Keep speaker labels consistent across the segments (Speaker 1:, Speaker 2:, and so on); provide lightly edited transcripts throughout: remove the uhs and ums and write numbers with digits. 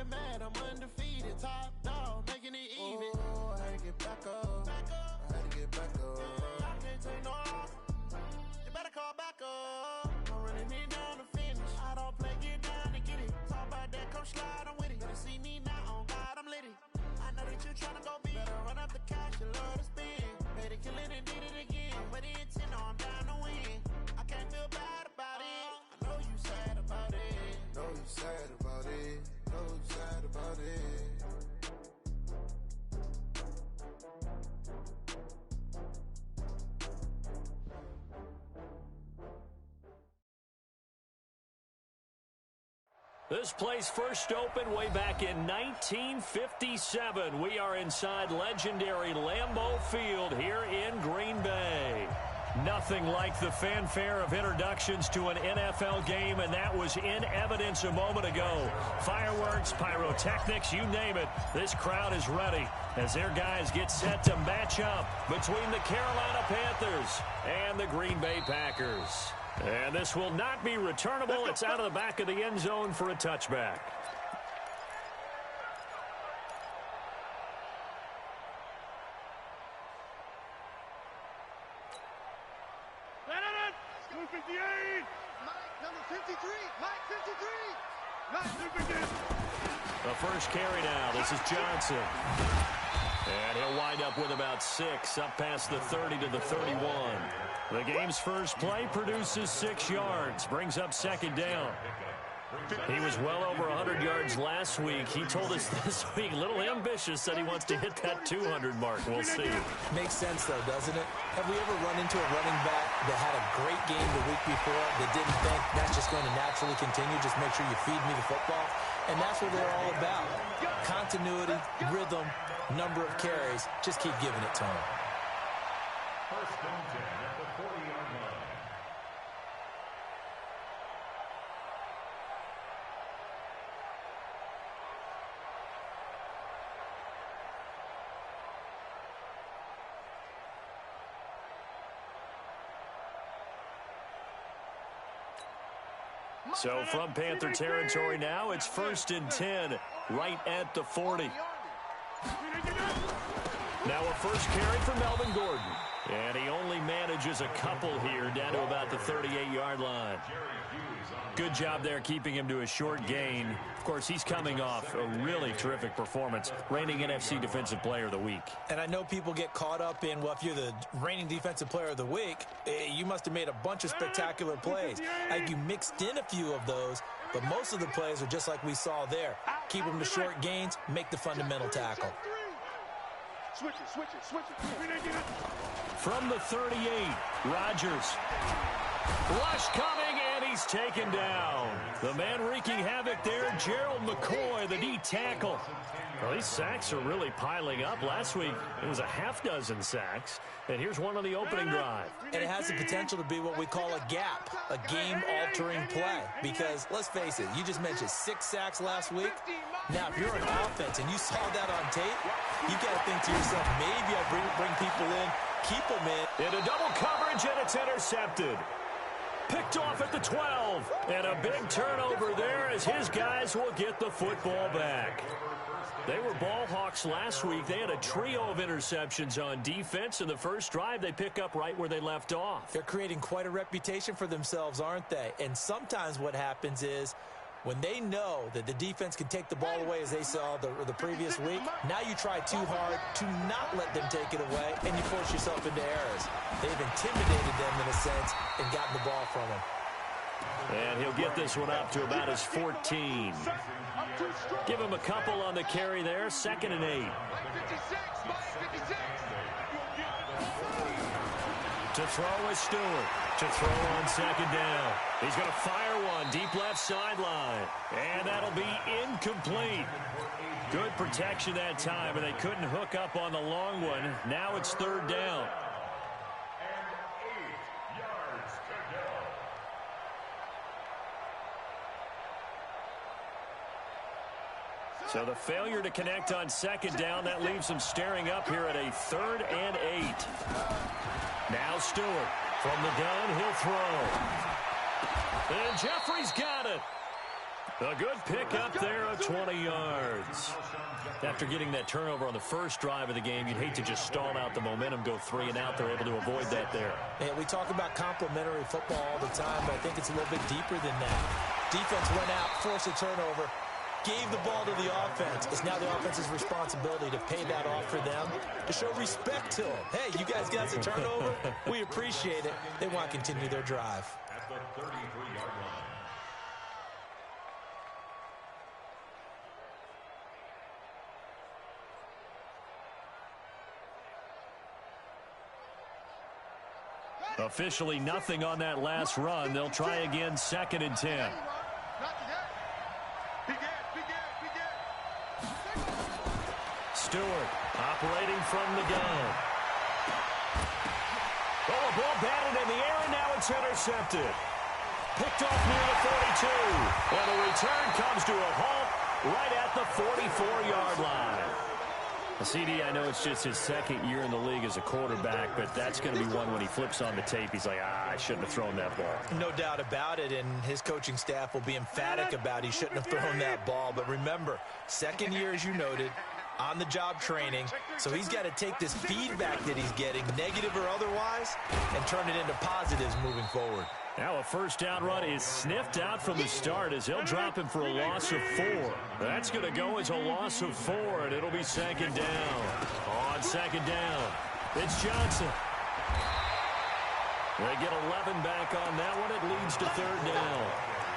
Speaker 1: get mad, I'm undefeated. Top dog, making it even. Oh, I had to get back up. I had to get back up. I can't take no loss. You better call back up. I'm running it down to finish. I don't play, get down to get it. Talk about that, come slide, I'm with it. Better see me now, on God, I'm litty. I know that you tryna go big. Better run up the cash, you love to spin. Made it, kill it, and did it again. With the intent, no, I'm down to win. I can't feel bad about it. I know you sad about it. Know you sad about it. Know you sad about it.
Speaker 2: This place first opened way back in 1957. We are inside legendary Lambeau Field here in Green Bay. Nothing like the fanfare of introductions to an NFL game, and that was in evidence a moment ago. Fireworks, pyrotechnics, you name it. This crowd is ready as their guys get set to match up between the Carolina Panthers and the Green Bay Packers. And this will not be returnable. It's out of the back of the end zone for a touchback.
Speaker 3: Number 58. Mike, number 53. Mike, 53.
Speaker 2: The first carry now. This is Johnson. And he'll wind up with about 6, up past the 30 to the 31. The game's first play produces 6 yards, brings up second down. He was well over 100 yards last week. He told us this week, a little ambitious, that he wants to hit that 200 mark. We'll see.
Speaker 4: Makes sense, though, doesn't it? Have we ever run into a running back that had a great game the week before that didn't think that's just going to naturally continue? Just make sure you feed me the football. And that's what they're all about. Continuity, rhythm, number of carries. Just keep giving it to him.
Speaker 5: First and 10 at the 40-yard line.
Speaker 2: So from Panther territory now, it's first and 10, right at the 40. Now a first carry for Melvin Gordon. And he only manages a couple here, down to about the 38-yard line. Good job there keeping him to a short gain. Of course, he's coming off a really terrific performance, reigning NFC Defensive Player of the Week.
Speaker 4: And I know people get caught up in, well, if you're the reigning Defensive Player of the Week, you must have made a bunch of spectacular plays. Like you mixed in a few of those, but most of the plays are just like we saw there. Keep them to short gains, make the fundamental tackle.
Speaker 3: Switch it.
Speaker 2: From the 38, Rodgers. Rush coming, and he's taken down. The man wreaking havoc there, Gerald McCoy, the D tackle. Well, these sacks are really piling up. Last week, it was a half dozen sacks. And here's one on the opening drive.
Speaker 4: And it has the potential to be what we call a gap, a game-altering play. Because, let's face it, you just mentioned 6 sacks last week. Now, if you're an offense and you saw that on tape, you got to think to yourself, maybe I bring people in, keep them in.
Speaker 2: Into double coverage, and it's intercepted. Picked off at the 12. And a big turnover there as his guys will get the football back. They were ball hawks last week. They had a trio of interceptions on defense. In the first drive, they pick up right where they left off.
Speaker 4: They're creating quite a reputation for themselves, aren't they? And sometimes what happens is when they know that the defense can take the ball away, as they saw the previous week, now you try too hard to not let them take it away, and you force yourself into errors. They've intimidated them in a sense and gotten the ball from them.
Speaker 2: And he'll get this one up to about his 14. Give him a couple on the carry there. 2nd and 8. To throw is Stewart. To throw on 2nd down. He's going to fire one deep left sideline. And that'll be incomplete. Good protection that time, and they couldn't hook up on the long one. Now it's 3rd down. So the failure to connect on 2nd down, that leaves them staring up here at a 3rd and 8. Now Stewart from the gun, he'll throw. And Jeffrey's got it. A good pickup there of 20 yards. After getting that turnover on the first drive of the game, you'd hate to just stall out the momentum, go 3 and out. They're able to avoid that there.
Speaker 4: And we talk about complementary football all the time, but I think it's a little bit deeper than that. Defense went out, forced a turnover, gave the ball to the offense. It's now the offense's responsibility to pay that off for them, to show respect to them. Hey, you guys got a turnover? We appreciate it. They want to continue their drive.
Speaker 5: At the 33-yard line.
Speaker 2: Officially nothing on that last run. They'll try again, 2nd and 10. Stewart operating from the gun. Oh, a ball batted in the air, and now it's intercepted. Picked off near the 42. And the return comes to a halt right at the 44-yard line. CD, I know it's just his 2nd year in the league as a quarterback, but that's going to be one when he flips on the tape. He's like, I shouldn't have thrown that ball.
Speaker 4: No doubt about it, and his coaching staff will be emphatic about he shouldn't have thrown that ball. But remember, 2nd year, as you noted, on-the-job training, so he's got to take this feedback that he's getting, negative or otherwise, and turn it into positives moving forward.
Speaker 2: Now a first down run is sniffed out from the start as he'll drop him for a loss of 4. That's going to go as a loss of 4, and it'll be 2nd down. On 2nd down, it's Johnson. They get 11 back on that one. It leads to 3rd down.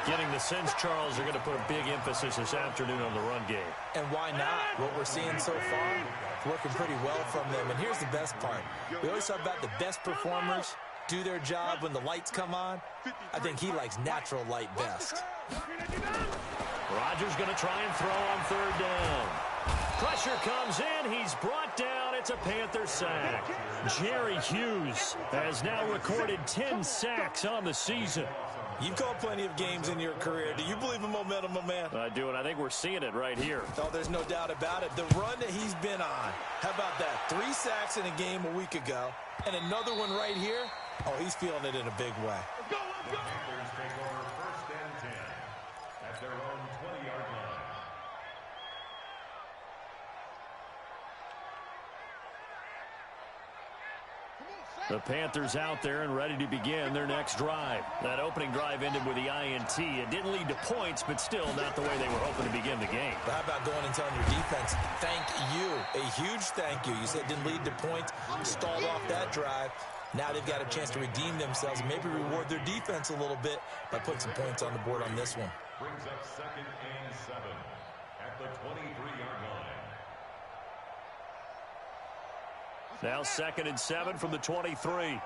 Speaker 2: Getting the sense, Charles, they're going to put a big emphasis this afternoon on the run game. And why not? What we're seeing so far, working pretty well from them. And here's the best part. We always talk about the best performers do their job when the lights come on. I think he likes natural light best. Rodgers going to try and throw on 3rd down. Pressure comes in. He's brought down. It's a Panther sack. Jerry Hughes has now recorded 10 sacks on the season. You've called plenty of games in your career. Do you believe in momentum, my man? I do, and I think we're seeing it right here. Oh, there's no doubt about it. The run that he's been on. How about that? 3 sacks in a game a week ago, and another one right here. Oh, he's feeling it in a big way.
Speaker 5: The Panthers take over 1st and 10 at their own 20-yard line.
Speaker 2: The Panthers out there and ready to begin their next drive. That opening drive ended with the INT. It didn't lead to points, but still not the way they were hoping to begin the game. But how about going and telling your defense, thank you, a huge thank you. You said it didn't lead to points, stalled off that drive. Now they've got a chance to redeem themselves and maybe reward their defense a little bit by putting some points on the board on this one.
Speaker 5: Brings up 2nd and 7 at the 23-yard line.
Speaker 2: Now 2nd and 7 from the 23.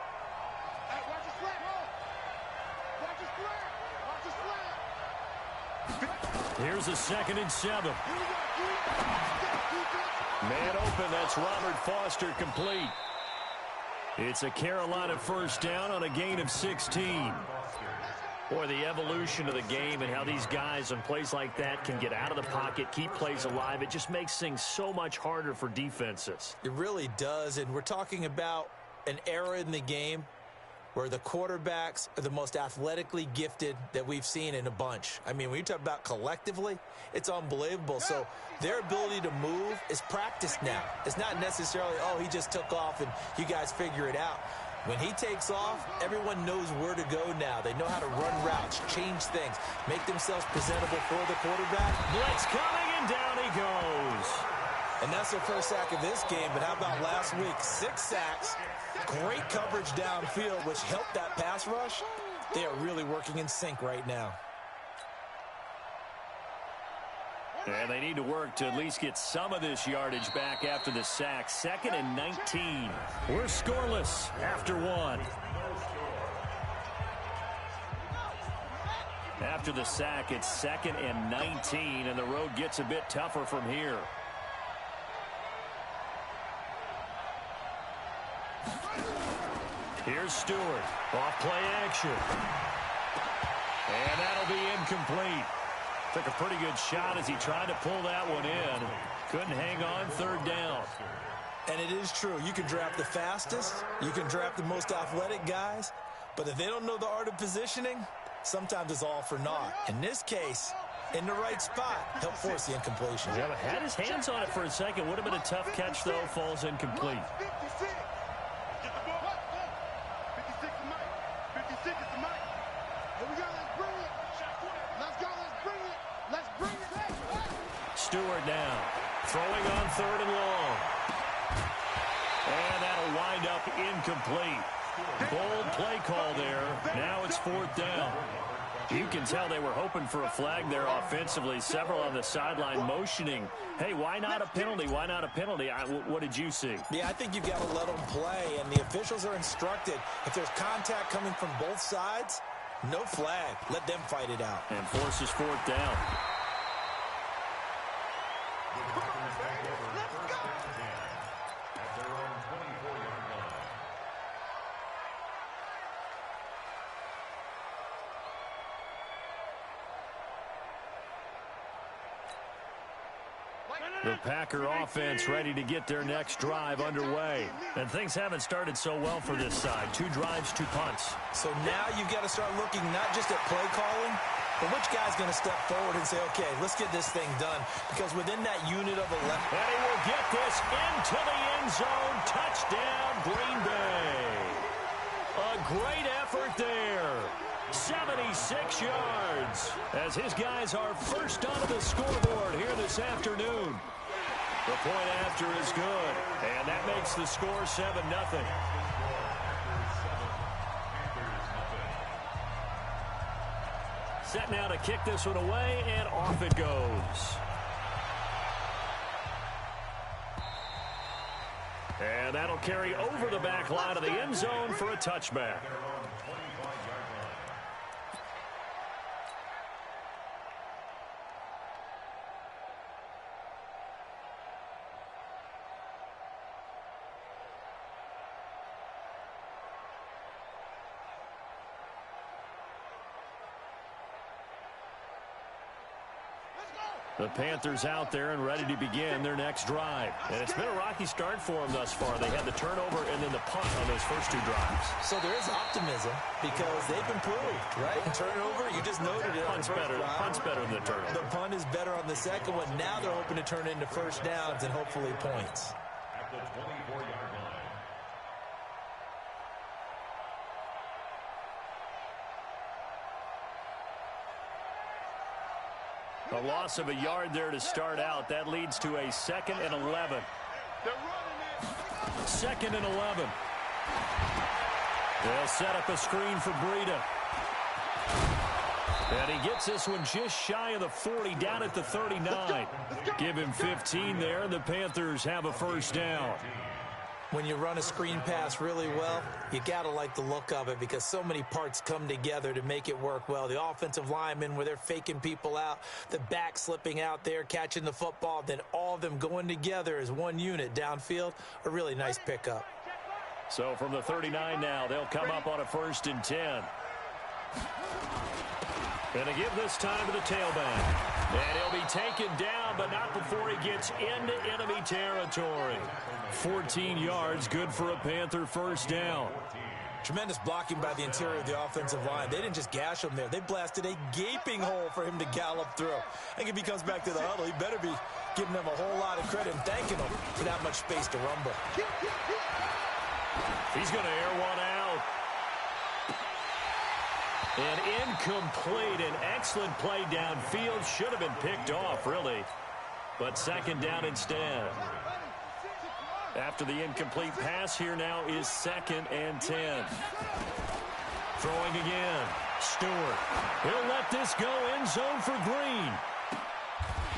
Speaker 2: Here's a 2nd and 7. Man open, that's Robert Foster complete. It's a Carolina first down on a gain of 16. Boy, the evolution of the game and how these guys on plays like that can get out of the pocket, keep plays alive, it just makes things so much harder for defenses.
Speaker 4: It really does, and we're talking about an era in the game where the quarterbacks are the most athletically gifted that we've seen in a bunch. I mean, when you talk about collectively, it's unbelievable. So their ability to move is practiced now. It's not necessarily, oh, he just took off and you guys figure it out. When he takes off, everyone knows where to go now. They know how to run routes, change things, make themselves presentable for the quarterback.
Speaker 2: Blitz coming, and down he goes.
Speaker 4: And that's their first sack of this game, but how about last week? 6 sacks, great coverage downfield, which helped that pass rush. They are really working in sync right now.
Speaker 2: And they need to work to at least get some of this yardage back after the sack. 2nd and 19. We're scoreless after 1. After the sack, it's 2nd and 19, and the road gets a bit tougher from here. Here's Stewart. Off play action. And that'll be incomplete. Took a pretty good shot as he tried to pull that one in. Couldn't hang on, 3rd down.
Speaker 4: And it is true. You can draft the fastest. You can draft the most athletic guys. But if they don't know the art of positioning, sometimes it's all for naught. In this case, in the right spot. Help force the incompletion.
Speaker 2: Yeah, but had his hands on it for a second. Would have been a tough catch, though. Falls incomplete.
Speaker 3: 56. Get the ball. 56 to Mike. 56 is to Mike. Here we go. Let's bring it. Let's go. Let's bring it. Let's bring it.
Speaker 2: Stewart now. Throwing on 3rd and long. And that'll wind up incomplete. Bold play call there. Now it's 4th down. You can tell they were hoping for a flag there offensively. Several on the sideline motioning. Hey, why not a penalty? Why not a penalty? What did you see?
Speaker 4: Yeah, I think you've got to let them play, and the officials are instructed. If there's contact coming from both sides, no flag. Let them fight it out.
Speaker 2: And forces 4th down. The Packer offense ready to get their next drive underway. And things haven't started so well for this side. 2 drives, 2 punts.
Speaker 4: So now you've got to start looking not just at play calling, but which guy's going to step forward and say, okay, let's get this thing done. Because within that unit of 11.
Speaker 2: And he will get this into the end zone. Touchdown, Green Bay. A great effort there. 76 yards as his guys are first onto the scoreboard here this afternoon. The point after is good, and that makes the score 7-0. Set now to kick this one away, and off it goes. And that'll carry over the back line of the end zone for a touchback. The Panthers out there and ready to begin their next drive. And it's been a rocky start for them thus far. They had the turnover and then the punt on those first 2 drives.
Speaker 4: So there is optimism because they've improved, right? Turnover, you just noted it.
Speaker 2: Punt's better than the turnover.
Speaker 4: The punt is better on the second one. Now they're hoping to turn into first downs and hopefully points.
Speaker 5: At the 24-yard line.
Speaker 2: A loss of a yard there to start out. That leads to a 2nd and 11. 2nd and 11. They'll set up a screen for Breida. And he gets this one just shy of the 40, down at the 39. Give him 15 there, and the Panthers have a first down.
Speaker 4: When you run a screen pass really well, you got to like the look of it because so many parts come together to make it work well. The offensive linemen, where they're faking people out, the back slipping out there, catching the football, then all of them going together as one unit downfield, a really nice pickup.
Speaker 2: So from the 39 now, they'll come up on a 1st and 10. And to give this time to the tailback. And he'll be taken down, but not before he gets into enemy territory. 14 yards, good for a Panther first down.
Speaker 4: Tremendous blocking by the interior of the offensive line. They didn't just gash him there. They blasted a gaping hole for him to gallop through. I think if he comes back to the huddle, he better be giving them a whole lot of credit and thanking them for that much space to rumble.
Speaker 2: He's going to air one out. And incomplete. An excellent play downfield. Should have been picked off, really. But 2nd down instead. After the incomplete pass, here now is 2nd and 10. Throwing again. Stewart. He'll let this go end zone for Green.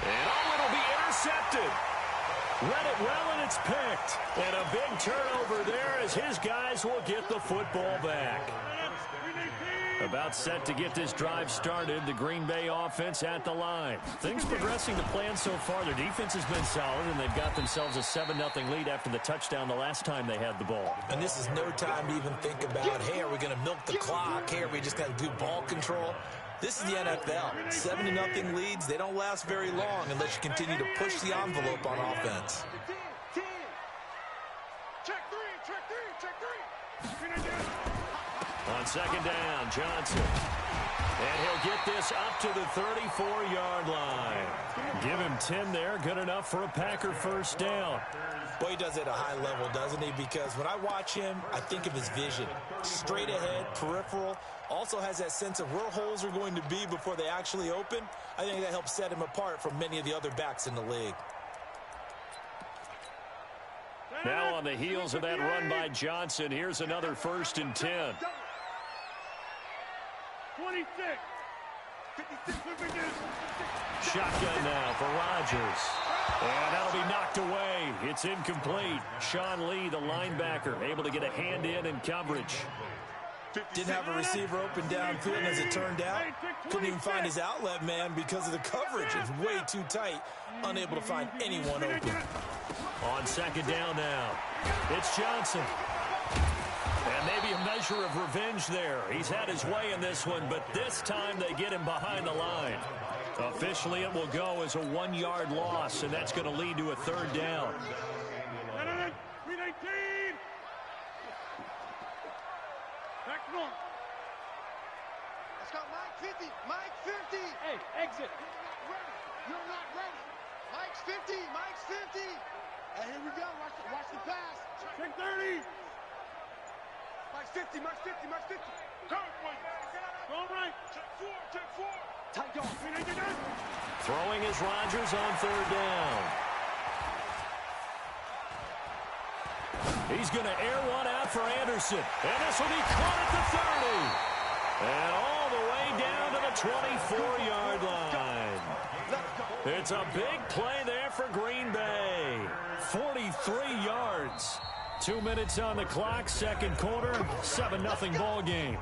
Speaker 2: And it'll be intercepted. Read it well, and it's picked. And a big turnover there as his guys will get the football back. About set to get this drive started. The Green Bay offense at the line. Things progressing to plan so far. Their defense has been solid, and they've got themselves a 7-0 lead after the touchdown the last time they had the ball.
Speaker 4: And this is no time to even think about, hey, are we going to milk the clock? Hey, are we just going to do ball control? This is the NFL. 7-0 leads, they don't last very long unless you continue to push the envelope on offense.
Speaker 3: Check three.
Speaker 2: On 2nd down, Johnson. And he'll get this up to the 34-yard line. Give him 10 there. Good enough for a Packer first down.
Speaker 4: Boy, he does it at a high level, doesn't he? Because when I watch him, I think of his vision. Straight ahead, peripheral. Also has that sense of where holes are going to be before they actually open. I think that helps set him apart from many of the other backs in the league.
Speaker 2: Now on the heels of that run by Johnson, here's another 1st and 10.
Speaker 3: 26. 56.
Speaker 2: Shotgun now for Rodgers. And that'll be knocked away. It's incomplete. Sean Lee, the linebacker, able to get a hand in coverage.
Speaker 4: Didn't have a receiver open downfield, and as it turned out, couldn't even find his outlet man because of the coverage. It's way too tight, unable to find anyone open.
Speaker 2: On 2nd down now, it's Johnson. And maybe a measure of revenge there. He's had his way in this one, but this time they get him behind the line. Officially, it will go as a 1-yard loss, and that's going to lead to a 3rd down.
Speaker 3: 319. Back one. Let's go, Mike 50. Mike 50. Hey, exit. You're not ready. Mike's 50. Mike's 50. And here we go. Watch the pass. Check 30. Mike's 50. Mike's 50. Mike's 50. Turn, please. Go right. Check 4. Check 4. Tight dog.
Speaker 2: Throwing is Rodgers on 3rd down. He's going to air one out for Anderson. And this will be caught at the 30. And all the way down to the 24-yard line. It's a big play there for Green Bay. 43 yards. 2 minutes on the clock, 2nd quarter, 7-0 ball game.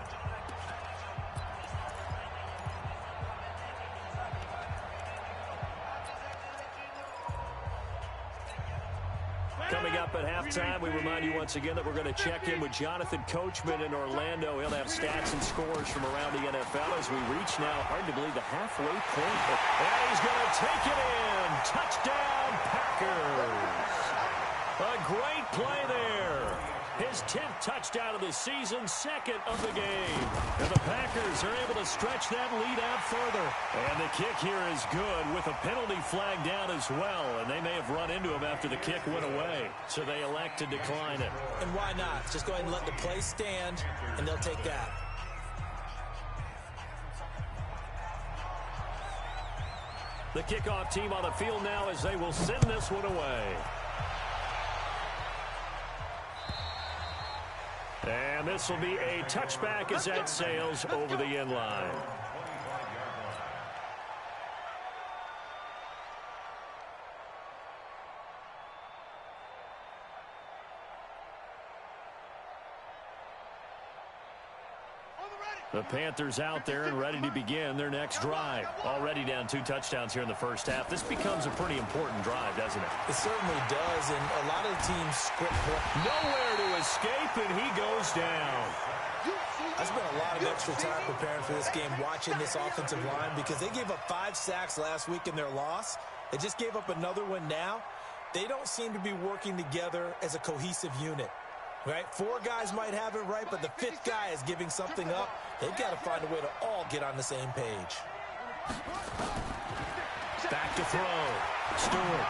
Speaker 2: Coming up at halftime, we remind you once again that we're going to check in with Jonathan Coachman in Orlando. He'll have stats and scores from around the NFL as we reach now, hard to believe, the halfway point. And he's going to take it in. Touchdown, Packers. A great play there. His 10th touchdown of the season, 2nd of the game. And the Packers are able to stretch that lead out further. And the kick here is good with a penalty flag down as well. And they may have run into him after the kick went away. So they elect to decline it.
Speaker 4: And why not? Just go ahead and let the play stand, and they'll take that.
Speaker 2: The kickoff team on the field now as they will send this one away. And this will be a touchback as that sails over the end line. The Panthers out there and ready to begin their next drive. Already down 2 touchdowns here in the first half. This becomes a pretty important drive, doesn't it?
Speaker 4: It certainly does, and a lot of the teams script
Speaker 2: nowhere to escape, and he goes down.
Speaker 4: I spent a lot of extra time preparing for this game, watching this offensive line, because they gave up 5 sacks last week in their loss. They just gave up another one now. They don't seem to be working together as a cohesive unit. Right? 4 guys might have it right, but the 5th guy is giving something up. They've got to find a way to all get on the same page.
Speaker 2: Back to throw. Stewart.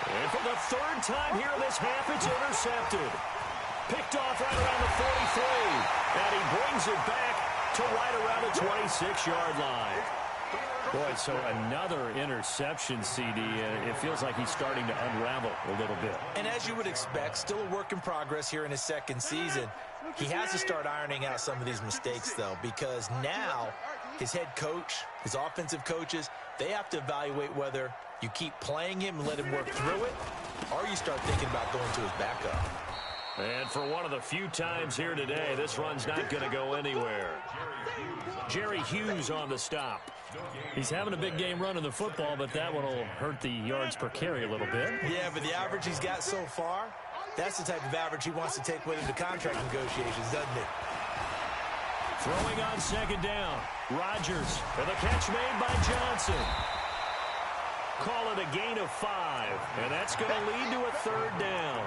Speaker 2: And for the 3rd time here in this half, it's intercepted. Picked off right around the 43. And he brings it back to right around the 26-yard line. Boy, so another interception, CD. It feels like he's starting to unravel a little bit.
Speaker 4: And as you would expect, still a work in progress here in his 2nd season. He has to start ironing out some of these mistakes, though, because now his head coach, his offensive coaches, they have to evaluate whether you keep playing him and let him work through it, or you start thinking about going to his backup.
Speaker 2: And for one of the few times here today, this run's not going to go anywhere. Jerry Hughes on the stop. He's having a big game running the football, but that one will hurt the yards per carry a little bit.
Speaker 4: Yeah, but the average he's got so far, that's the type of average he wants to take with him to contract negotiations, doesn't it?
Speaker 2: Throwing on 2nd down. Rodgers, and the catch made by Johnson. call it a gain of 5, and that's going to lead to a third down.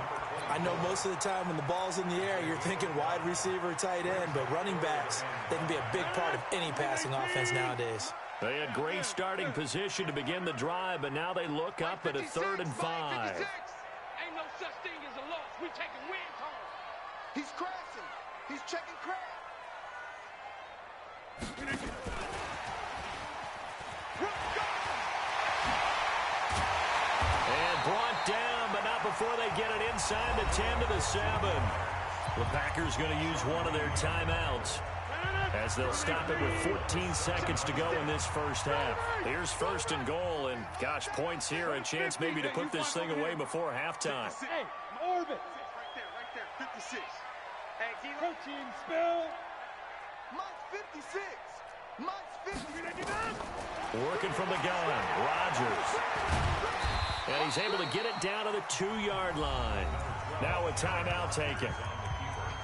Speaker 4: I know most of the time when the ball's in the air, you're thinking wide receiver, tight end, but running backs, they can be a big part of any passing offense nowadays.
Speaker 2: They had great starting position to begin the drive, but now they look up at a 3rd and 5.
Speaker 3: Ain't no such thing as a loss. We taking wins home. He's crashing. He's checking crash.
Speaker 2: And brought down, but not before they get it inside the 10 to the 7. The Packers going to use one of their timeouts, as they'll stop it with 14 seconds to go in this first half. Here's 1st and goal, and gosh, points here, a chance maybe to put this thing away before halftime.
Speaker 3: Hey, orbit. Right there, 56. Hey, Kilo. Protein spill. Mine's 56. Mine's 50.
Speaker 2: Working from the gun, Rodgers. And he's able to get it down to the 2-yard line. Now a timeout taken.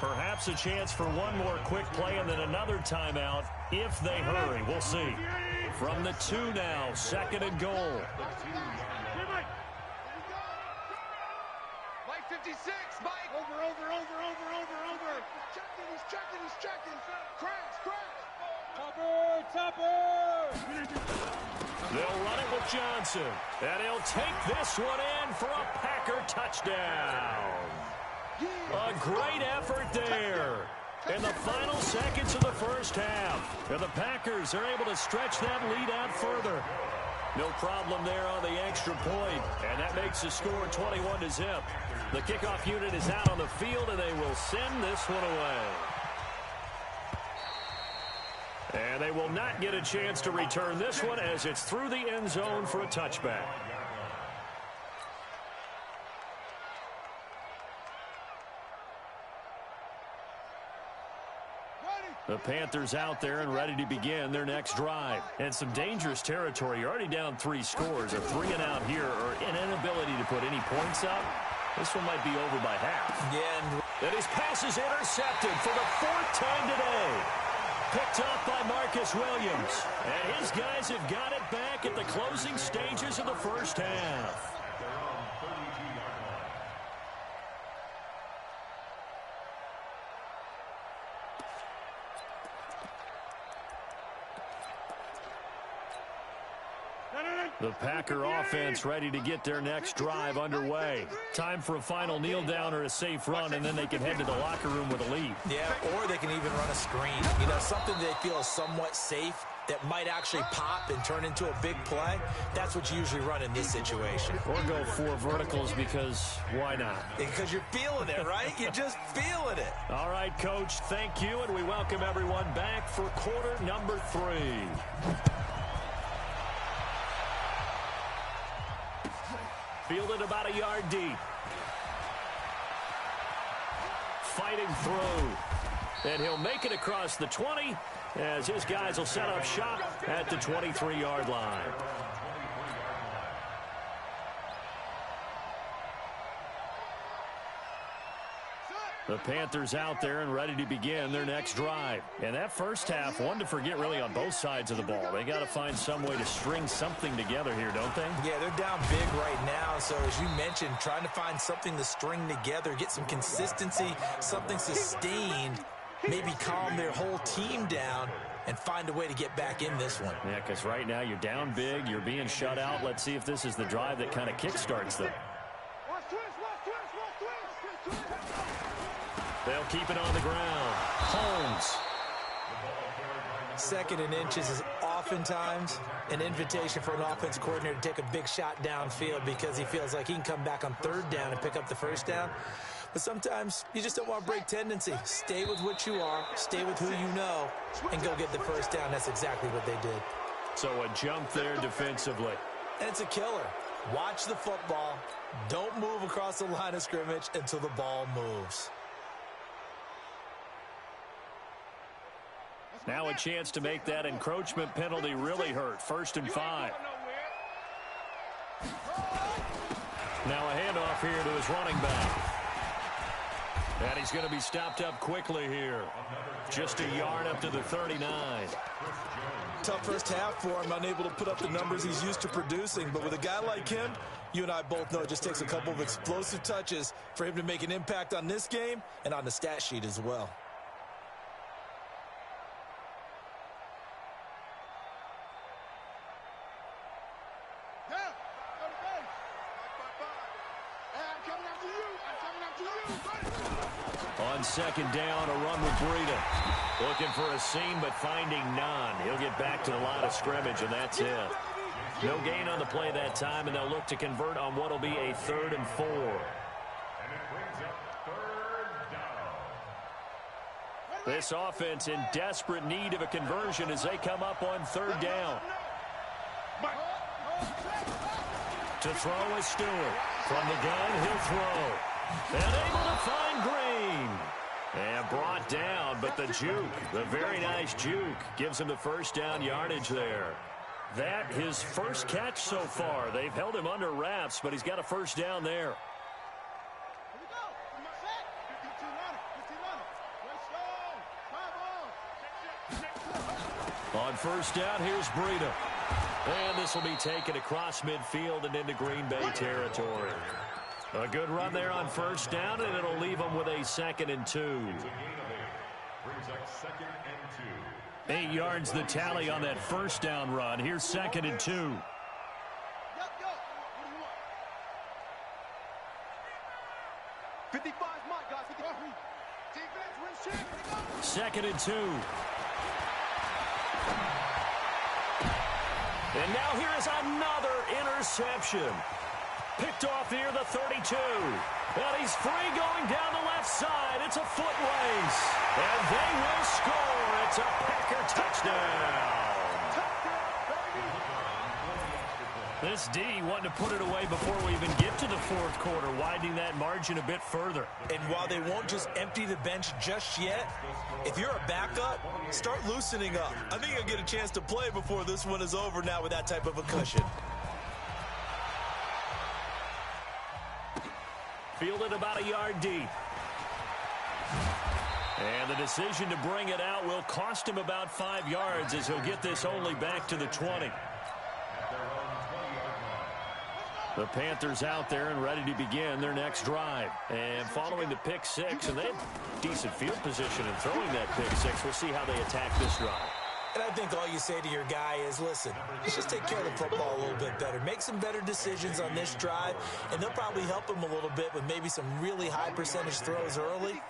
Speaker 2: Perhaps a chance for one more quick play and then another timeout if they hurry. We'll see. From the 2 now, 2nd and goal.
Speaker 3: Mike 56, Mike. Over. He's checking. Crash. Topper.
Speaker 2: They'll run it with Johnson. And he'll take this one in for a Packer touchdown. A great effort there in the final seconds of the first half. And the Packers are able to stretch that lead out further. No problem there on the extra point, and that makes the score 21-0. The kickoff unit is out on the field, and they will send this one away. And they will not get a chance to return this one as it's through the end zone for a touchback. The Panthers out there and ready to begin their next drive. And some dangerous territory. You're already down 3 scores. A 3-and-out here or an inability to put any points up. This one might be over by half.
Speaker 4: Yeah.
Speaker 2: And his pass is intercepted for the 4th time today. Picked up by Marcus Williams. And his guys have got it back at the closing stages of the first half. The Packer offense ready to get their next drive underway. Time for a final kneel down or a safe run, and then they can head to the locker room with a lead.
Speaker 4: Yeah, or they can even run a screen. You know, something they feel is somewhat safe that might actually pop and turn into a big play. That's what you usually run in this situation.
Speaker 2: Or go 4 verticals because why not?
Speaker 4: Because you're feeling it, right? You're just feeling it.
Speaker 2: All right, Coach, thank you, and we welcome everyone back for quarter number 3. Fielded about a yard deep. Fighting through. And he'll make it across the 20 as his guys will set up shop at the 23-yard line. The Panthers out there and ready to begin their next drive. And that first half, one to forget really on both sides of the ball. They got to find some way to string something together here, don't they?
Speaker 4: Yeah, they're down big right now. So as you mentioned, trying to find something to string together, get some consistency, something sustained, maybe calm their whole team down and find a way to get back in this one.
Speaker 2: Yeah, because right now you're down big, you're being shut out. Let's see if this is the drive that kind of kickstarts them. They'll keep it on the ground. Holmes.
Speaker 4: 2nd and inches is oftentimes an invitation for an offense coordinator to take a big shot downfield because he feels like he can come back on 3rd down and pick up the 1st down. But sometimes you just don't want to break tendency. Stay with what you are, stay with who you know, and go get the 1st down. That's exactly what they did.
Speaker 2: So a jump there defensively.
Speaker 4: And it's a killer. Watch the football. Don't move across the line of scrimmage until the ball moves.
Speaker 2: Now a chance to make that encroachment penalty really hurt. 1st and 5. Now a handoff here to his running back. And he's going to be stopped up quickly here. Just a yard up to the 39.
Speaker 4: Tough first half for him, unable to put up the numbers he's used to producing. But with a guy like him, you and I both know it just takes a couple of explosive touches for him to make an impact on this game and on the stat sheet as well.
Speaker 2: On second down, a run with Breida. Looking for a seam, but finding none. He'll get back to the line of scrimmage, and that's it. No gain on the play that time, and they'll look to convert on what will be a 3rd and 4.
Speaker 5: And it brings up 3rd down.
Speaker 2: This offense in desperate need of a conversion as they come up on 3rd down. To throw is Stewart. From the gun, he'll throw. And able to find Green. And brought down, but the juke, the very nice juke, gives him the first down yardage there. That his first catch so far. They've held him under wraps, but he's got a first down there. On first down, here's Breida. And this will be taken across midfield and into Green Bay territory. A good run there on first down, and it'll leave them with a 2nd and 2.
Speaker 5: Brings up 2nd and 2.
Speaker 2: 8 yards the tally on that first down run. Here's 2nd and 2. 2nd and 2. And now here is another interception. Picked off near the 32. And he's free going down the left side. It's a foot race. And they will score. It's a Packer touchdown. This D wanting to put it away before we even get to the 4th quarter, widening that margin a bit further.
Speaker 4: And while they won't just empty the bench just yet, if you're a backup, start loosening up. I think you'll get a chance to play before this one is over now with that type of a cushion.
Speaker 2: Fielded about a yard deep. And the decision to bring it out will cost him about 5 yards as he'll get this only back to the 20. The Panthers out there and ready to begin their next drive. And following the pick 6, and they have decent field position in throwing that pick 6. We'll see how they attack this drive.
Speaker 4: And I think all you say to your guy is, listen, let's just take care of the football a little bit better. Make some better decisions on this drive, and they'll probably help him a little bit with maybe some really high percentage throws early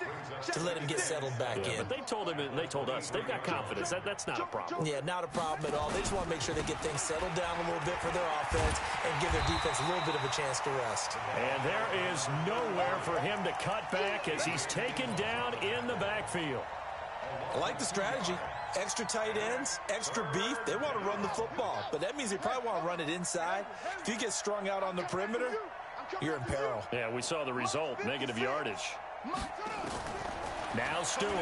Speaker 4: to let him get settled back in.
Speaker 2: But they told him and they told us they've got confidence. That's not a problem.
Speaker 4: Yeah, not a problem at all. They just want to make sure they get things settled down a little bit for their offense and give their defense a little bit of a chance to rest.
Speaker 2: And there is nowhere for him to cut back as he's taken down in the backfield.
Speaker 4: I like the strategy. Extra tight ends, extra beef. They want to run the football, but that means they probably want to run it inside. If you get strung out on the perimeter, you're in peril.
Speaker 2: Yeah, we saw the result, negative yardage. Now Stewart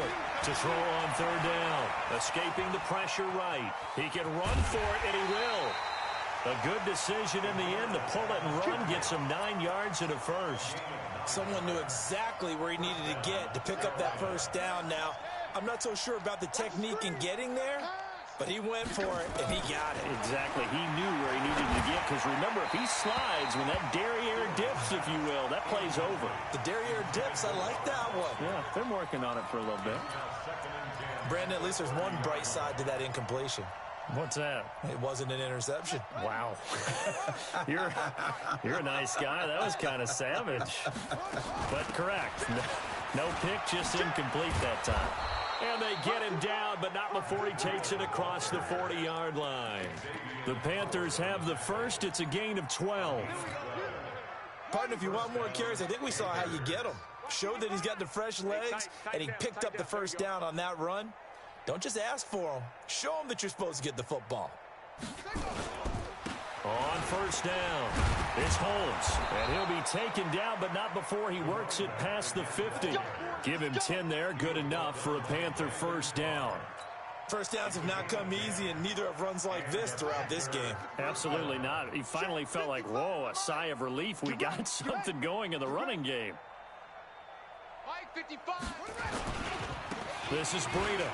Speaker 2: to throw on 3rd down. Escaping the pressure right. He can run for it, and he will. A good decision in the end to pull it and run. Gets him 9 yards and a first.
Speaker 4: Someone knew exactly where he needed to get to pick up that first down now. I'm not so sure about the technique in getting there, but he went for it, and he got it.
Speaker 2: Exactly. He knew where he needed to get, because remember, if he slides, when that derriere dips, if you will, that play's over.
Speaker 4: The derriere dips, I like that one.
Speaker 2: Yeah, they're working on it for a little bit.
Speaker 4: Brandon, at least there's one bright side to that incompletion.
Speaker 2: What's that?
Speaker 4: It wasn't an interception.
Speaker 2: Wow. You're a nice guy. That was kind of savage. But correct. No pick, just incomplete that time. And they get him down, but not before he takes it across the 40-yard line. The Panthers have the first. It's a gain of 12.
Speaker 4: Partner, if you want more carries, I think we saw how you get them. Showed that he's got the fresh legs, and he picked up the first down on that run. Don't just ask for him. Show him that you're supposed to get the football.
Speaker 2: On first down, it's Holmes, and he'll be taken down, but not before he works it past the 50. Give him 10 there, good enough for a Panther first down.
Speaker 4: First downs have not come easy, and neither have runs like this throughout this game.
Speaker 2: Absolutely not. He finally felt like, whoa, a sigh of relief. We got something going in the running game.
Speaker 3: Mike 55.
Speaker 2: This is Breida.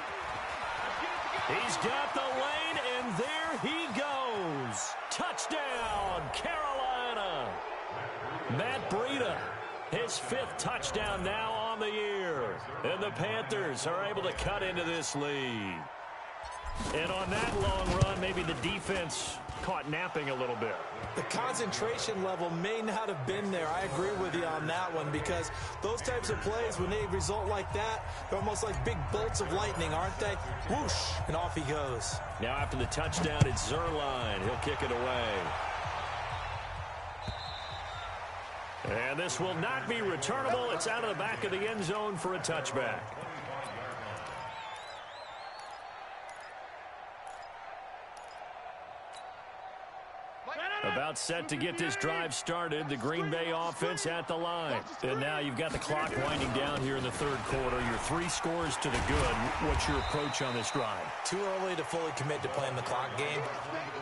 Speaker 2: He's got the lane, and there he goes. Touchdown, Carolina. Matt Breida, his 5th touchdown now on the year. And the Panthers are able to cut into this lead. And on that long run, maybe the defense caught napping a little bit.
Speaker 4: The concentration level may not have been there. I agree with you on that one, because those types of plays, when they result like that, they're almost like big bolts of lightning, aren't they? Whoosh, and off he goes.
Speaker 2: Now after the touchdown, it's Zerline. He'll kick it away. And this will not be returnable. It's out of the back of the end zone for a touchback. About set to get this drive started. The Green Bay offense at the line. And now you've got the clock winding down here in the 3rd quarter. You're 3 scores to the good. What's your approach on this drive?
Speaker 4: Too early to fully commit to playing the clock game.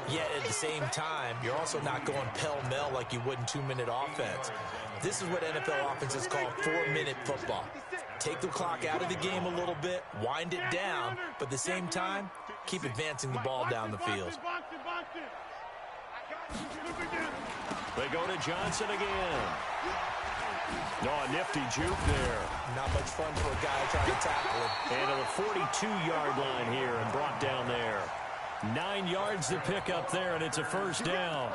Speaker 4: Yet at the same time, you're also not going pell-mell like you would in 2-minute offense. This is what NFL offenses call 4-minute football. Take the clock out of the game a little bit, wind it down, but at the same time, keep advancing the ball down the field.
Speaker 2: They go to Johnson again. Oh, a nifty juke there.
Speaker 4: Not much fun for a guy trying to tackle him.
Speaker 2: And to the 42-yard line here and brought down there. 9 yards to pick up there, and it's a first down.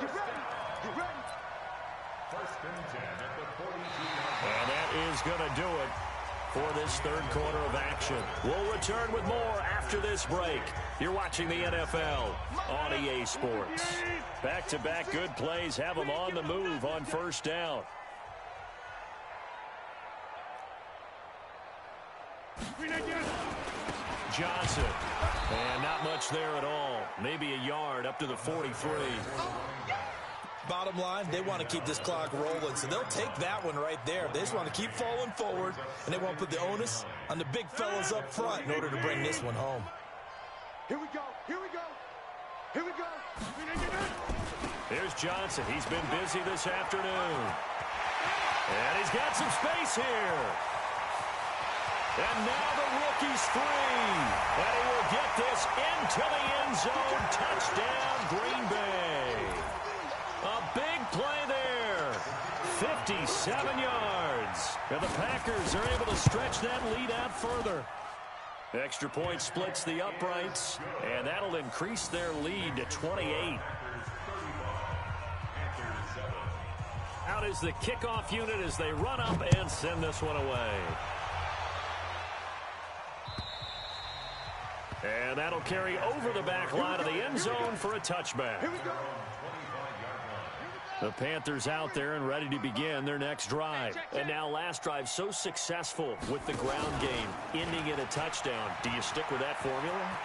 Speaker 2: And that is going to do it for this 3rd quarter of action. We'll return with more after this break. You're watching the NFL on EA Sports. Back-to-back good plays have them on the move on first down. Johnson. And not much there at all. Maybe a yard up to the 43.
Speaker 4: Bottom line, they want to keep this clock rolling, so they'll take that one right there. They just want to keep falling forward, and they want to put the onus on the big fellas up front in order to bring this one home.
Speaker 3: Here we go. Here we go. Here we go.
Speaker 2: Here's Johnson. He's been busy this afternoon. And he's got some space here. And now the rookie's free. And he will get this into the end zone. Touchdown, Green Bay. A big play there. 57 yards. And the Packers are able to stretch that lead out further. Extra point splits the uprights, and that'll increase their lead to 28. Out is the kickoff unit as they run up and send this one away. And that'll carry over the back line of the end zone for a touchback. The Panthers out there and ready to begin their next drive. And now last drive so successful with the ground game, ending in a touchdown. Do you stick with that formula?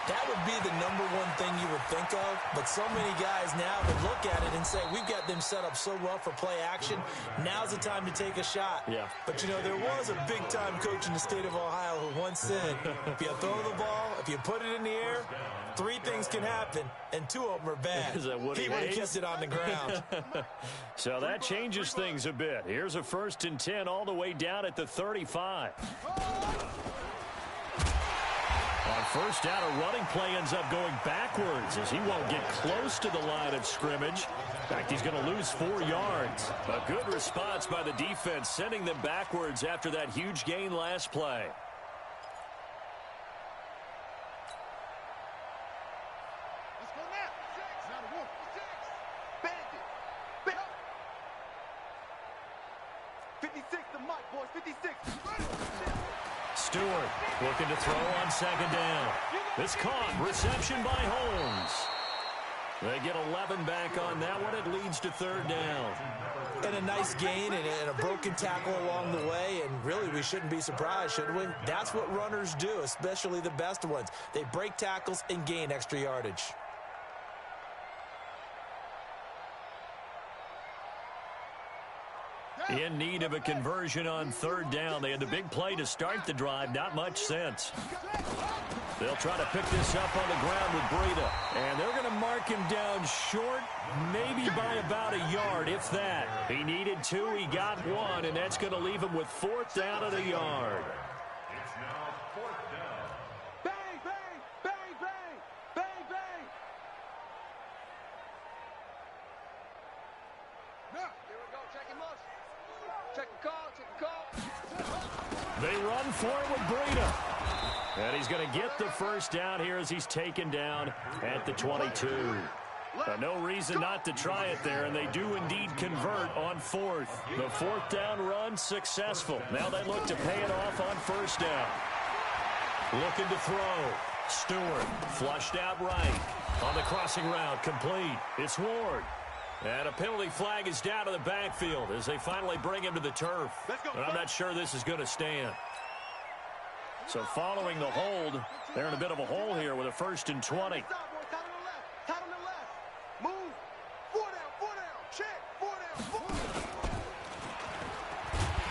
Speaker 4: That would be the number one thing you would think of, but so many guys now would look at it and say, we've got them set up so well for play action, now's the time to take a shot.
Speaker 2: Yeah.
Speaker 4: But, you know, there was a big-time coach in the state of Ohio who once said, if you throw the ball, if you put it in the air, 3 things can happen, and 2 of them are bad.
Speaker 2: Is that Woody
Speaker 4: he would have
Speaker 2: Hayes?
Speaker 4: kissed it on the ground.
Speaker 2: So that changes things a bit. Here's a 1st and 10 all the way down at the 35. On first down, a running play ends up going backwards as he won't get close to the line of scrimmage. In fact, he's going to lose 4 yards. A good response by the defense, sending them backwards after that huge gain last play.
Speaker 3: Let's go now. 6. 56 to Mike, boys. 56.
Speaker 2: Stewart looking to throw on 2nd down. This caught. Reception by Holmes. They get 11 back on that one. It leads to 3rd down.
Speaker 4: And a nice gain and a broken tackle along the way, and really we shouldn't be surprised, should we? That's what runners do, especially the best ones. They break tackles and gain extra yardage.
Speaker 2: In need of a conversion on 3rd down. They had the big play to start the drive. Not much sense. They'll try to pick this up on the ground with Breida. And they're going to mark him down short, maybe by about a yard, if that. He needed 2, he got 1, and that's going to leave him with 4th down at a yard.
Speaker 5: It's now 4th down.
Speaker 3: Bang, bang, bang, bang, bang, bang. Now, here we go, checking motion. Check the call, check the call.
Speaker 2: They run for it with Breida. And he's going to get the 1st down here as he's taken down at the 22. No reason not to try it there, and they do indeed convert on 4th. The 4th down run successful. Now they look to pay it off on 1st down. Looking to throw. Stewart flushed out right. On the crossing route, complete. It's Ward. And a penalty flag is down to the backfield as they finally bring him to the turf. But I'm not sure this is going to stand. So following the hold, they're in a bit of a hole here with a 1st and 20.
Speaker 3: Move. 4 down, check, 4 down.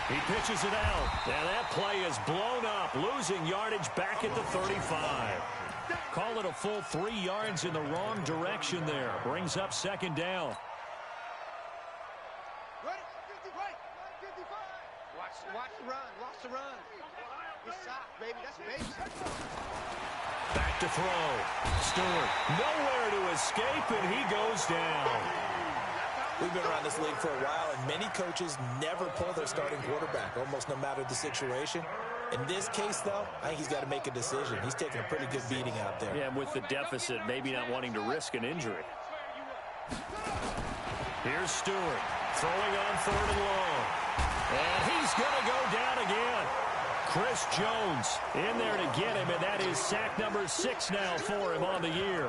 Speaker 2: He pitches it out, and that play is blown up, losing yardage back at the 35. Call it a full 3 yards in the wrong direction there. Brings up 2nd down.
Speaker 3: Ready? 55. Watch the run. Good shot, baby. That's basic.
Speaker 2: Back to throw. Stewart nowhere to escape, and he goes down.
Speaker 4: We've been around this league for a while, and many coaches never pull their starting quarterback, almost no matter the situation. In this case, though, I think he's got to make a decision. He's taking a pretty good beating out there.
Speaker 2: Yeah, with the deficit, maybe not wanting to risk an injury. Here's Stewart throwing on 3rd and long. And he's going to go down again. Chris Jones in there to get him, and that is sack number 6 now for him on the year.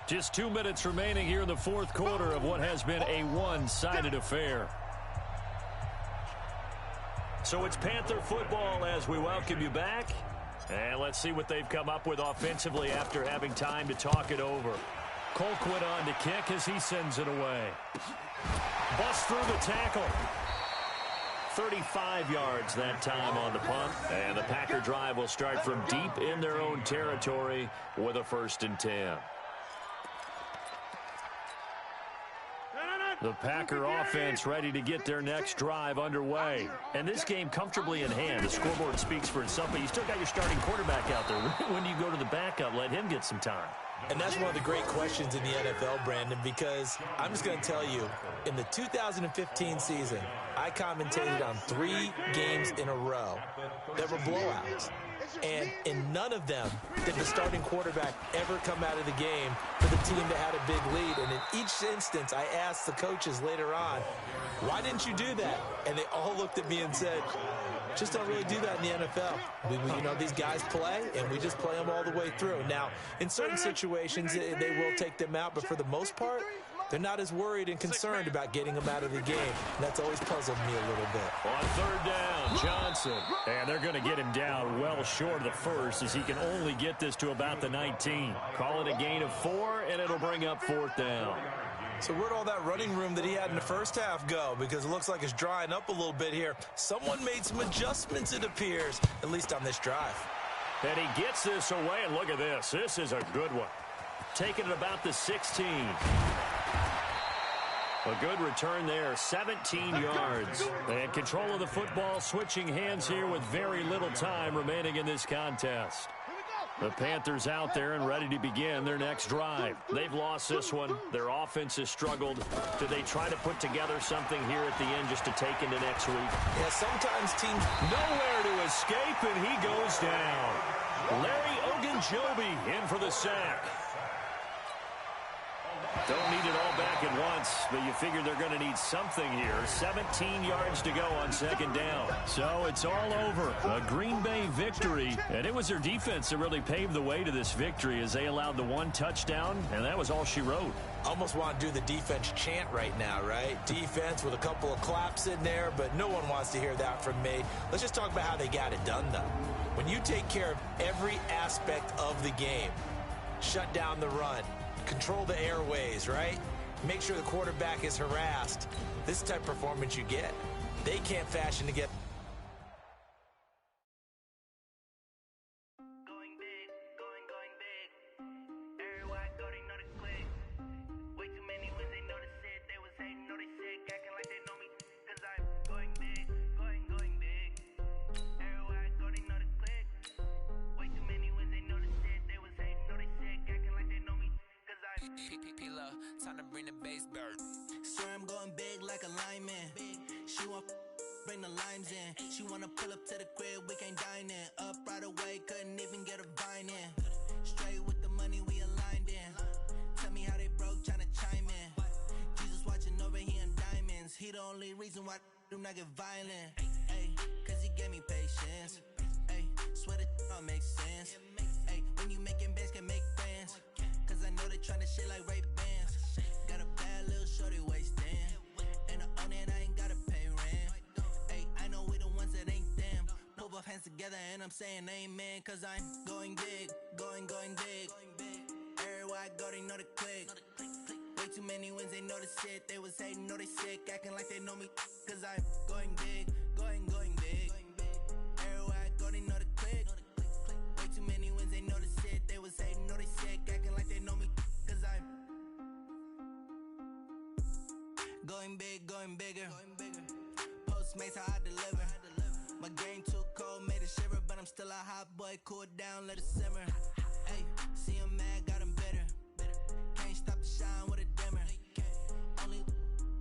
Speaker 2: Just 2 minutes remaining here in the 4th quarter of what has been a one-sided affair. So it's Panther football as we welcome you back. And let's see what they've come up with offensively after having time to talk it over. Colquitt on to kick as he sends it away. Bust through the tackle. 35 yards that time on the punt. And the Packer drive will start from deep in their own territory with a 1st and 10. The Packer offense ready to get their next drive underway. And this game comfortably in hand. The scoreboard speaks for itself, but you still got your starting quarterback out there. When do you go to the backup? Let him get some time.
Speaker 4: And that's one of the great questions in the NFL, Brandon, because I'm just going to tell you, in the 2015 season, I commentated on 3 games in a row that were blowouts. And in none of them did the starting quarterback ever come out of the game for the team that had a big lead. And in each instance, I asked the coaches later on, why didn't you do that? And they all looked at me and said, just don't really do that in the NFL. You know, these guys play, and we just play them all the way through. Now, in certain situations, they will take them out, but for the most part, they're not as worried and concerned about getting them out of the game. And that's always puzzled me a little bit.
Speaker 2: On 3rd down, Johnson. And they're going to get him down well short of the 1st as he can only get this to about the 19. Call it a gain of 4, and it'll bring up 4th down.
Speaker 4: So where'd all that running room that he had in the first half go? Because it looks like it's drying up a little bit here. Someone made some adjustments, it appears, at least on this drive.
Speaker 2: And he gets this away, and look at this. This is a good one. Taking it about the 16. A good return there, 17 yards. And control of the football, switching hands here with very little time remaining in this contest. The Panthers out there and ready to begin their next drive. They've lost this one. Their offense has struggled. Do they try to put together something here at the end just to take into next week?
Speaker 4: Yeah, sometimes teams
Speaker 2: nowhere to escape, and he goes down. Larry Ogunjobi in for the sack. Don't need it all back at once, but you figure they're going to need something here. 17 yards to go on 2nd down. So it's all over. A Green Bay victory, and it was their defense that really paved the way to this victory as they allowed the 1 touchdown, and that was all she wrote.
Speaker 4: Almost want to do the defense chant right now, right? Defense with a couple of claps in there, but no one wants to hear that from me. Let's just talk about how they got it done, though. When you take care of every aspect of the game, shut down the run, control the airways, right? Make sure the quarterback is harassed. This type of performance you get. They can't fashion together.
Speaker 6: Time to bring the bass bird.
Speaker 7: Swear I'm going big like a lineman. She want bring the limes in. She wanna pull up to the crib, we can't dine in. Up right away, couldn't even get a vine in. Straight with the money we aligned in. Tell me how they broke, tryna chime in. Jesus watching over here in diamonds. He the only reason why I do not get violent. Ay, cause he gave me patience. Ay, swear that all makes sense. Ay, when you making bands, can make friends. Cause I know they tryna shit like Ray-Bans. Got a bad little shorty wasting. And I own it, I ain't gotta pay rent. Ay, I know we the ones that ain't them. Put both hands together and I'm saying amen. Cause I'm going big, going big. Everywhere I go, they know the click. Way too many wins, they know the shit. They was hating, know they sick, acting like they know me. Cause I'm going big, going big. Everywhere I go, they know the click. Way too many wins, they know the shit. They was hating, know they sick, acting like they know me. Cause I'm going big, going bigger. Postmates, how I deliver. My game too cold, made it shiver. But I'm still a hot boy, cool it down, let it simmer. Hey, see him mad, got him bitter. Can't stop the shine with a dimmer. Only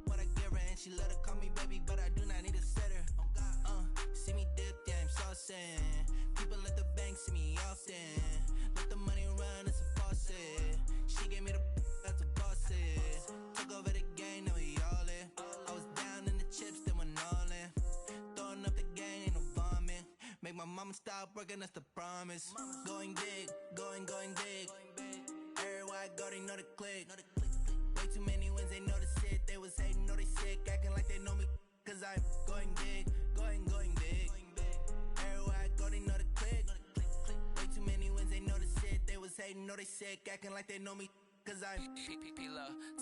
Speaker 7: what I give her, and she let her call me baby, but I do not need a sitter. See me dip, yeah, I'm saucing. People at the bank see me often. Let the money run, it's a faucet. She gave me the that's a bosses. Took over the game, now we all in. I was down in the chips, then went all in. Throwing up the game, ain't no vomit. Make my mama stop working, that's the promise. Going big, going big. Everywhere I go, they know the click. Way too many wins, they know the shit. They was hating, know they sick, acting like they know me. Cause I'm going big, going big. Everywhere I go, they know the click. Way too many wins, they know the shit. They was hating, know they sick, acting like they know me. Cause I'm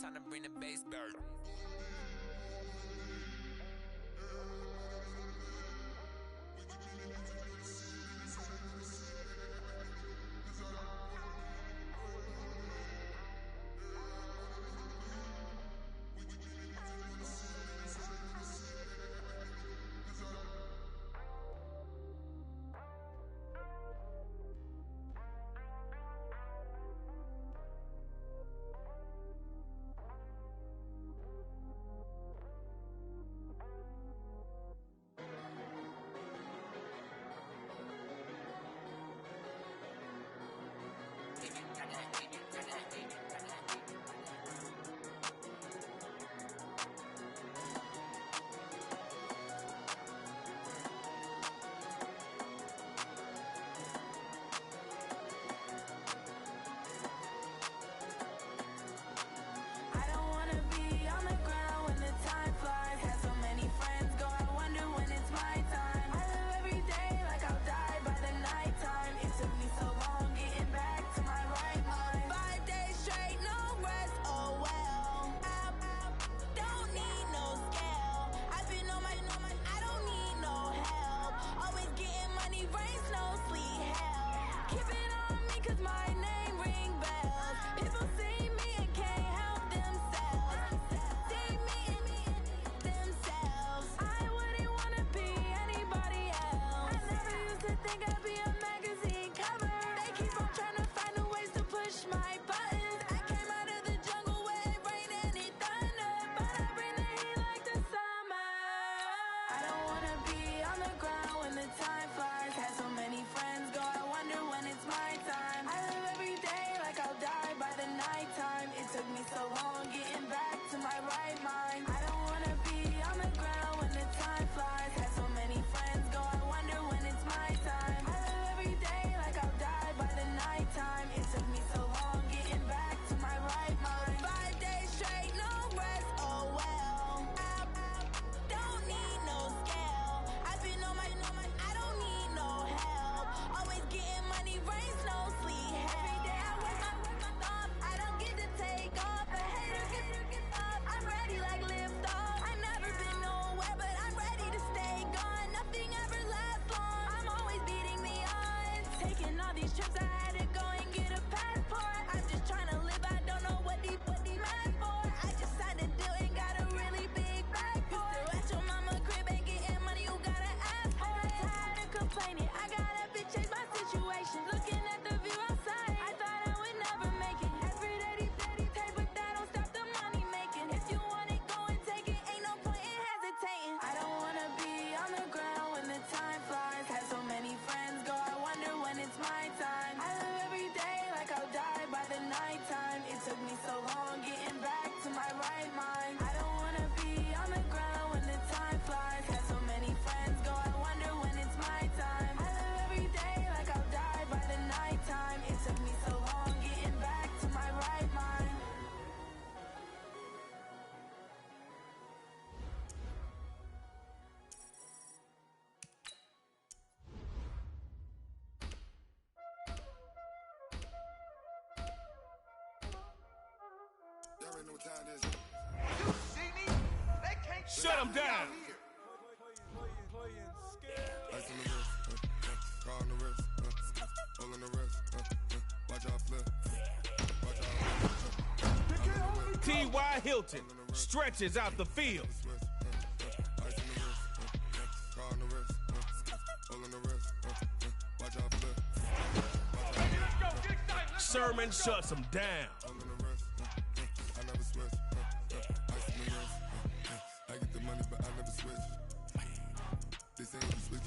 Speaker 6: time to bring the bass bird.
Speaker 8: Looking at the view outside, I thought I would never make it. Every day, Shut him down.
Speaker 1: Ice on the wrist, car on the wrist, all on the wrist, watch out flip, watch out.
Speaker 8: T.Y. Hilton stretches out the field.
Speaker 1: Ice on the wrist, car on the wrist, all on the wrist, watch out flip.
Speaker 8: Sherman shuts him down.
Speaker 1: All on the wrist, I never switch. Ice on the wrist, I get the money but I never switch. They say you switch,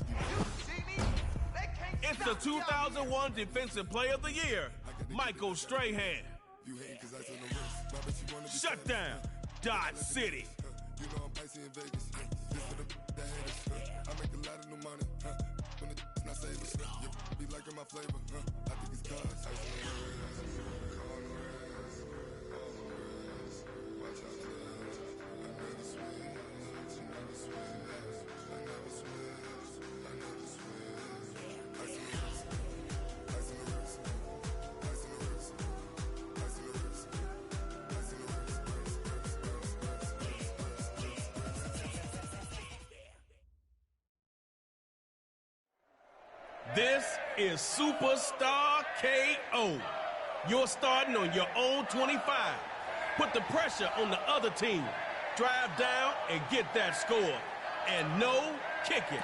Speaker 8: It's the 2001 Defensive Player of the Year, Michael Strahan.
Speaker 1: you hate cause ice on the wrist. Why bet you wanna be
Speaker 8: Shut down, Dodge City.
Speaker 1: You know I'm icy in Vegas. This for the haters. I make a lot of new money. When it's not savers. You be liking my flavor. I think it's cause ice on the wrist, on the wrist, on the wrist. Watch out for this. I never switch. I never switch. I never switch. I never switch. Ice on the wrist. Ice on the wrist. Ice on the wrist. Ice on the wrist. Ice on the wrist.
Speaker 8: This is Superstar KO. You're starting on your own 25. Put the pressure on the other team. Drive down and get that score. And no kicking.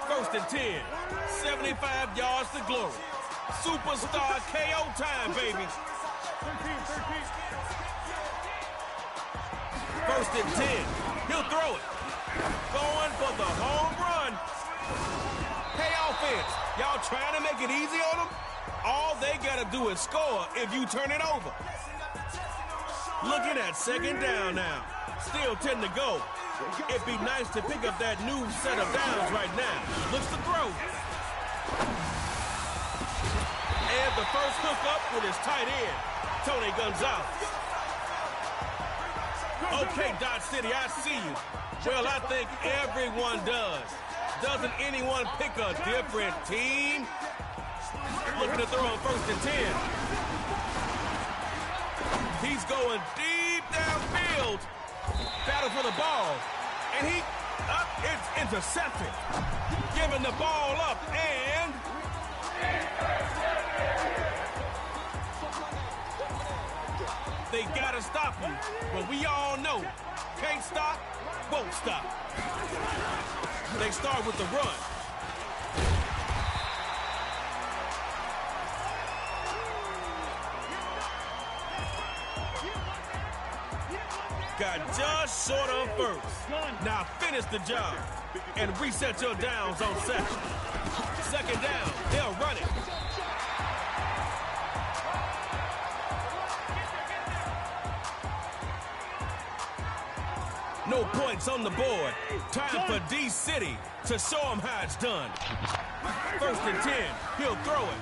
Speaker 8: First and 10. 75 yards to glory. Superstar KO time, baby. First and 10. He'll throw it. Going for the home run. Hey, offense, y'all trying to make it easy on them? All they got to do is score if you turn it over. Looking at second down now. Still 10 to go. It'd be nice to pick up that new set of downs right now. Looks to throw. And the first hookup with his tight end, Tony Gonzalez. Okay, Dodge City, I see you. Well, I think everyone does. Doesn't anyone pick a different team? Looking to throw on first and 10. He's going deep downfield. Battle for the ball. And it's intercepted. Giving the ball up and... They gotta stop you, but we all know, can't stop, won't stop. They start with the run. Got just short of first. Now finish the job and reset your downs on second. Second down, they'll run it. No points on the board. Time for D-City to show them how it's done. First and 10. He'll throw it.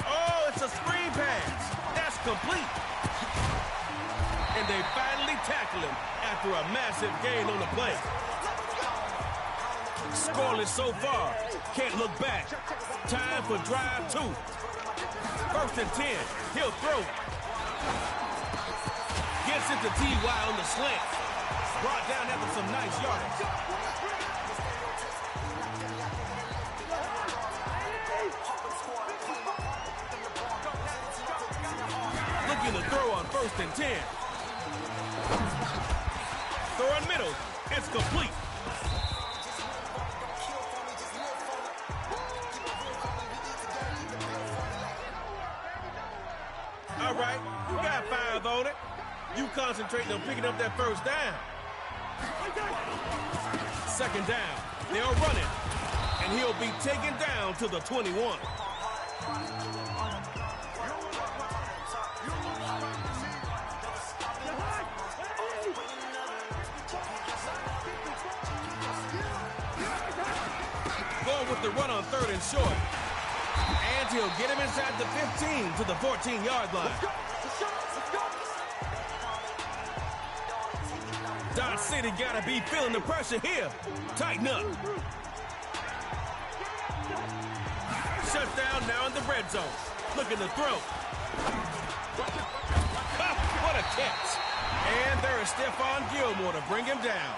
Speaker 8: Oh, it's a screen pass. That's complete. And they finally tackle him after a massive gain on the play. Scoreless so far. Can't look back. Time for drive 2. First and 10. He'll throw it. Gets it to T.Y. on the slant. Brought down after some nice yardage. Looking to throw on first and 10. Throwing middle. It's complete. All right, you got 5 on it. You concentrating on picking up that first down. Second down. They'll run it. And he'll be taken down to the 21. Going with the run on third and short. And he'll get him inside the 15 to the 14-yard line. Dodge City gotta be feeling the pressure here. Tighten up. Shuts Fourth down now in the red zone. Looking to throw. What a catch. And there is Stephon Gilmore to bring him down.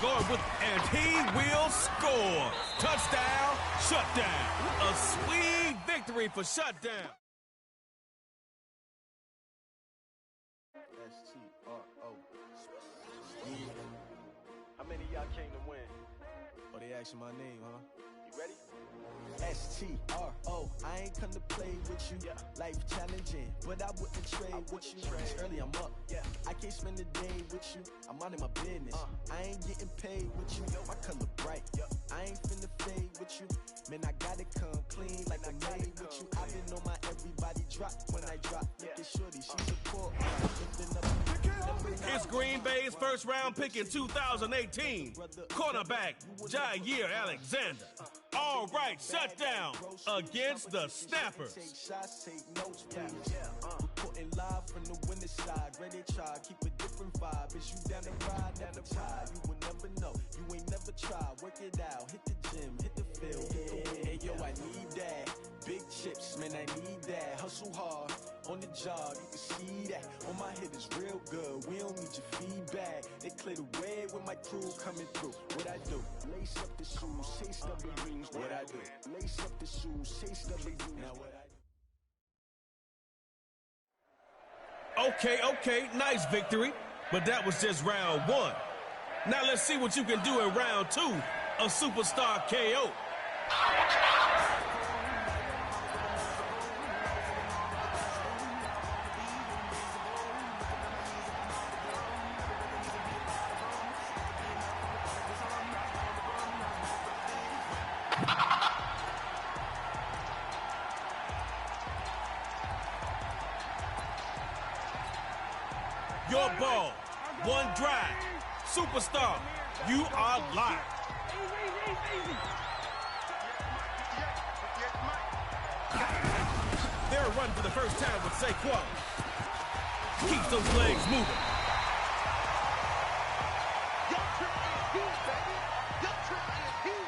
Speaker 8: Going with, and he will score. Touchdown, shutdown. A sweet victory for shutdown.
Speaker 9: S-T-R-O. How many of y'all came to win? Oh, they asking my name, huh? You ready? S-T-R-O. I ain't come to play with you. Yeah. Life challenging, but I wouldn't trade with you. It's early, I'm up. Yeah. I can't spend the day with you. I'm out of my business. I ain't getting paid with you. My color bright. I ain't finna fade with you. Man, I gotta come clean like I made with you. I've been on my everybody drop when I drop. Look at shorty, she's a poor.
Speaker 8: It's Green Bay's first round pick in 2018. Cornerback Jair Alexander. All right, shut down against the Snappers.
Speaker 9: Take shots, take notes, please. Reporting live from the winning side. Ready to try, keep a different vibe. Is you down the ride, down the tide? You will never know. You ain't never tried. Work it out, hit the gym, hit the field. Hey, yo, I need that. Big chips, man, I need that. Hustle hard on the job, you can see that. On my head is real good. We don't need your feedback. They clear the way with my crew coming through. What I do? Lace up the shoes, chase double rings. What I do? Lace up the shoes, chase double rings. Now what I do?
Speaker 8: Okay, nice victory, but that was just round one. Now let's see what you can do in round two, a superstar KO. Your ball, one drive, superstar, you are live. They're running for the first time with Saquon. Keeps those legs moving.
Speaker 3: Your turn is here, baby. Your turn is here.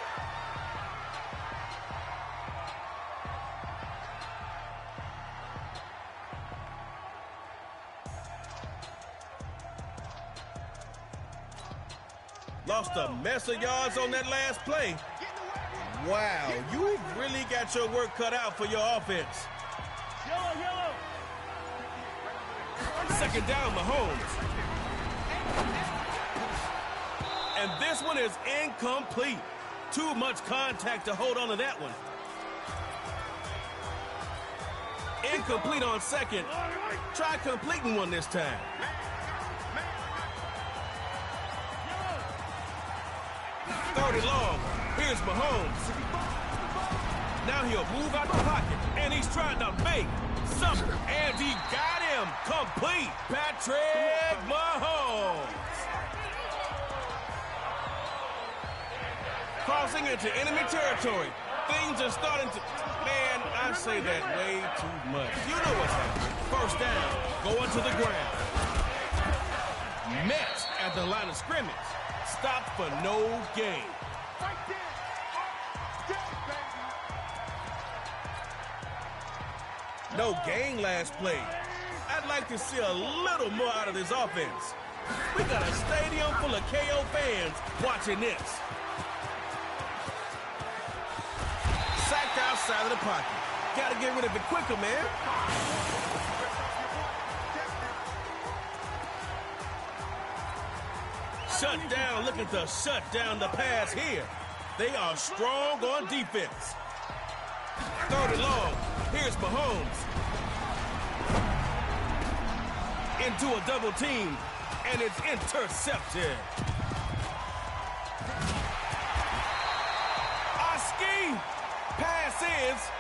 Speaker 8: Lost a mess of yards on that last play. Wow, you really got your work cut out for your offense.
Speaker 3: Yellow.
Speaker 8: Second down, Mahomes. And this one is incomplete. Too much contact to hold on to that one. Incomplete on second. Try completing one this time. Third and long. Here's Mahomes. Now he'll move out the pocket, and he's trying to make something. And he got him complete. Patrick Mahomes. Crossing into enemy territory. Things are starting to... Man, I say that way too much. You know what's happening. First down, going to the ground. Mets at the line of scrimmage. Stopped for no gain. No gain last play. I'd like to see a little more out of this offense. We got a stadium full of KO fans watching this. Sacked outside of the pocket. Got to get rid of it quicker, man. Shut down, looking to shut down the pass here. They are strong on defense. Third and long. Here's Mahomes. Into a double team, and it's intercepted. Oski, pass is.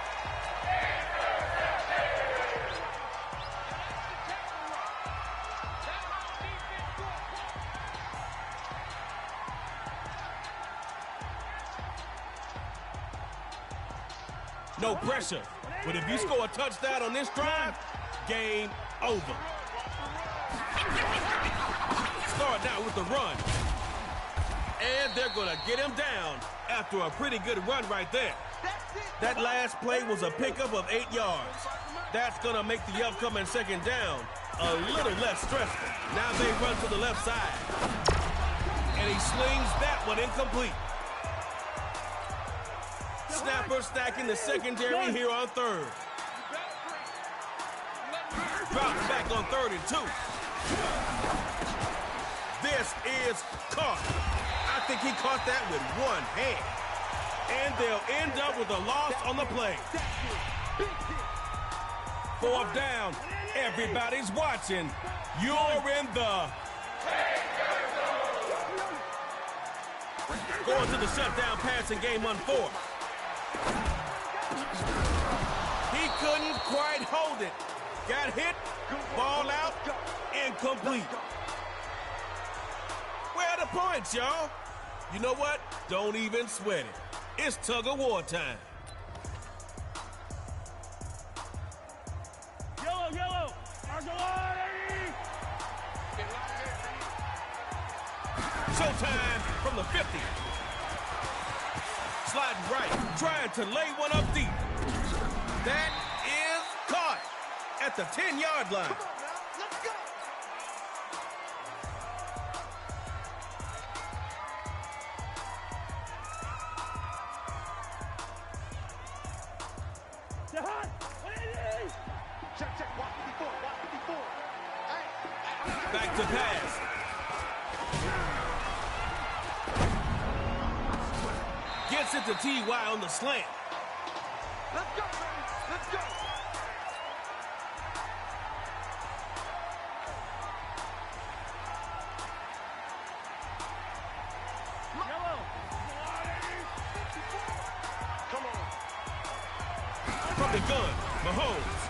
Speaker 8: No pressure, but if you score a touchdown on this drive, game over. start now with the run. And they're going to get him down after a pretty good run right there. That last play was a pickup of 8 yards. That's going to make the upcoming second down a little less stressful. Now they run to the left side. And he slings that one incomplete. Snapper stacking the secondary here on third. Drops back on 3rd and 2. This is caught. I think he caught that with one hand. And they'll end up with a loss on the play. 4th down. Everybody's watching. You're in the... Going to the shutdown passing game on 4th. He couldn't quite hold it. Got hit, ball out, incomplete. Where are the points, y'all? You know what? Don't even sweat it. It's tug-of-war time.
Speaker 10: Yellow.
Speaker 8: Showtime from the 50. Sliding right, trying to lay one up deep. That is caught at the 10-yard line.
Speaker 3: Let's go. Check, watch 54.
Speaker 8: Back to pass. Gets it to T.Y. on the slant.
Speaker 3: Let's go, baby. Let's go.
Speaker 10: Yellow.
Speaker 3: Come on.
Speaker 8: From the gun, Mahomes.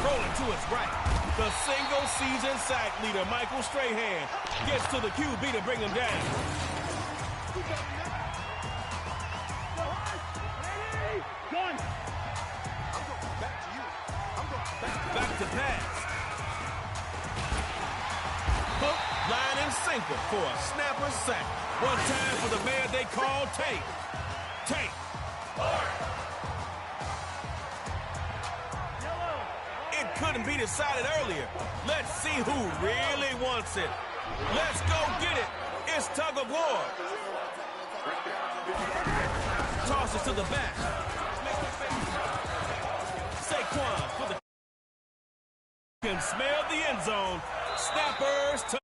Speaker 8: Rolling to his right. The single-season sack leader, Michael Strahan, gets to the QB to bring him down.
Speaker 10: Gun.
Speaker 3: I'm going back to you.
Speaker 8: Back to pass. Hook, line, and sinker for a snapper sack. One time for the man they call Tank. Tank. It couldn't be decided earlier. Let's see who really wants it. Let's go get it. It's tug of war. Tosses to the back. Saquon for the... Can smell the end zone. Snappers to...